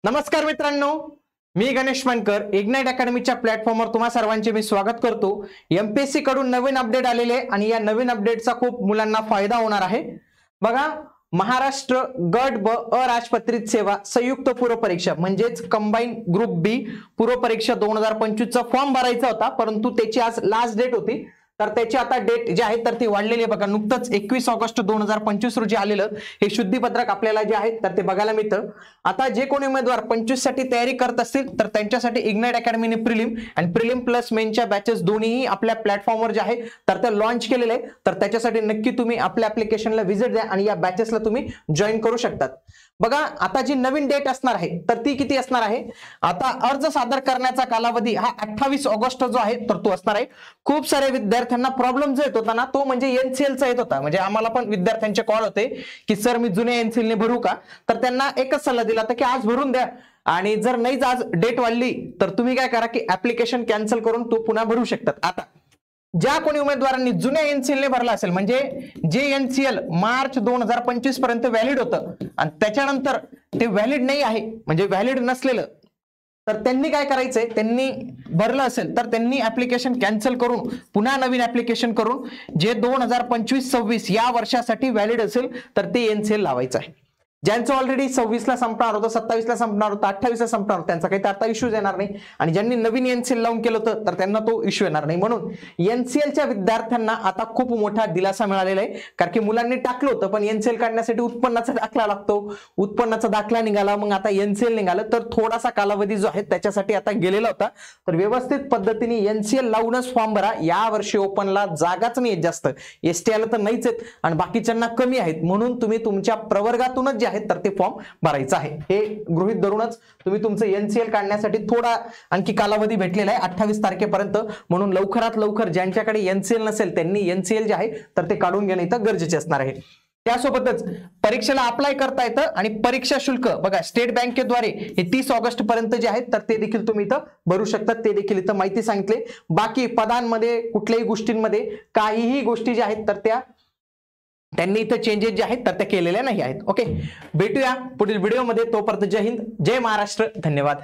नमस्कार मित्रांनो, मी गणेश मानकर इग्नाइट अकॅडमीच्या प्लॅटफॉर्मवर तुम्हा सर्वांचे मी स्वागत करतो। एमपीएससी कडून नवीन अपडेट आलेले आणि या नवीन अपडेटचा खूप मुलांना फायदा होणार आहे। बघा, महाराष्ट्र गट ब अराजपत्रित सेवा संयुक्त पूर्व परीक्षा म्हणजेच कंबाईन ग्रुप बी पूर्व परीक्षा 2025 चा फॉर्म भरायचा होता, परंतु त्याची आज लास्ट डेट होती। तर त्याची आता डेट जी आहे तर ती वाढलेली आहे। बघा, नुकतंच 21 ऑगस्ट 2025 रोजी आलेलं हे शुद्धीपत्रक आपल्याला जे आहे तर ते बघायला मिळतं। आता जे कोणी उमेदवार 25 साठी तयारी करत असतील तर त्यांच्यासाठी इग्नाइट अकॅडमीने प्रिलिम आणि प्रिलिम प्लस मेनच्या बॅचेस दोन्ही आपल्या प्लॅटफॉर्मवर जे आहे तर ते लॉन्च केलेले आहे। तर त्याच्यासाठी नक्की तुम्ही आपल्या ऍप्लिकेशनला व्हिजिट द्या आणि या बॅचेसला तुम्ही जॉईन करू शकतात। बघा, आता जी नवीन डेट असणार आहे तर ती किती असणार आहे? आता अर्ज सादर करण्याचा कालावधी हा 28 ऑगस्ट जो आहे तर तो असणार आहे। खूप सारे विद्यार्थ्यांना प्रॉब्लेम जो येत होता ना तो म्हणजे एनसीएलचा येत होता। म्हणजे आम्हाला पण विद्यार्थ्यांचे कॉल होते की सर मी जुने एनसीएल ने भरू का? तर त्यांना एकच सल्ला दिला होता की आज भरून द्या आणि जर नाहीच आज डेट वाढली तर तुम्ही काय करा की ऍप्लिकेशन कॅन्सल करून तो पुन्हा भरू शकतात। आता ज्या कोणी उमेदवारांनी जुन्या एनसीएल ने भरला असेल म्हणजे जे एनसीएल मार्च 2025 पर्यंत व्हॅलिड होतं आणि त्याच्यानंतर ते व्हॅलिड नाही आहे म्हणजे व्हॅलिड नसलेलं, तर त्यांनी काय करायचंय, त्यांनी भरलं असेल तर त्यांनी ऍप्लिकेशन कॅन्सल करून पुन्हा नवीन ऍप्लिकेशन करून जे 2025-26 या वर्षासाठी व्हॅलिड असेल तर ते एनसीएल लावायचं आहे। ज्यांचं ऑलरेडी 26 ला संपणार होतं, 27 ला संपणार होतं, 28 ला संपणार होतं, त्यांचा काही आता इश्यूज येणार नाही आणि ज्यांनी नवीन एनसीएल लावून केलं होतं तर त्यांना तो इश्यू येणार नाही। म्हणून एनसीएलच्या विद्यार्थ्यांना आता खूप मोठा दिलासा मिळालेला आहे, कारण की मुलांनी टाकलं होतं पण एनसीएल काढण्यासाठी उत्पन्नाचा दाखला लागतो, उत्पन्नाचा दाखला निघाला, मग आता एनसीएल निघालं, तर थोडासा कालावधी जो आहे त्याच्यासाठी आता गेलेला होता। तर व्यवस्थित पद्धतीने एनसीएल लावूनच फॉर्म भरा। या वर्षी ओपनला जागाच नाही आहेत जास्त, एसटीआयला तर नाहीच आहेत आणि बाकीच्यांना कमी आहेत, म्हणून तुम्ही तुमच्या प्रवर्गातूनच जे आहे तर ते फॉर्म भरायचं आहे। हे गृहीत धरूनच तुम्ही तुमचं एनसीएल काढण्यासाठी थोडा आणखी कालावधी भेटलेला आहे 28 तारखेपर्यंत, म्हणून लवकरात लवकर ज्यांच्याकडे एनसीएल नसेल त्यांनी एनसीएल जे आहे तर ते काढून घेणे इथं गरजेचे असणार आहे। त्यासोबतच परीक्षेला अप्लाय करता येतं आणि परीक्षा शुल्क बघा स्टेट बँकेद्वारे हे 30 ऑगस्ट पर्यंत जे आहेत तर ते देखील तुम्ही इथं भरू शकतात, ते देखील इथं माहिती सांगितले। बाकी पदांमध्ये कुठल्याही गोष्टींमध्ये काहीही गोष्टी ज्या आहेत तर त्या त्यांनी इथं चेंजेस जे आहेत तर ते केलेले नाही आहेत। ओके, भेटूया पुढील व्हिडिओमध्ये, तोपर्यंत जय हिंद, जय महाराष्ट्र, धन्यवाद।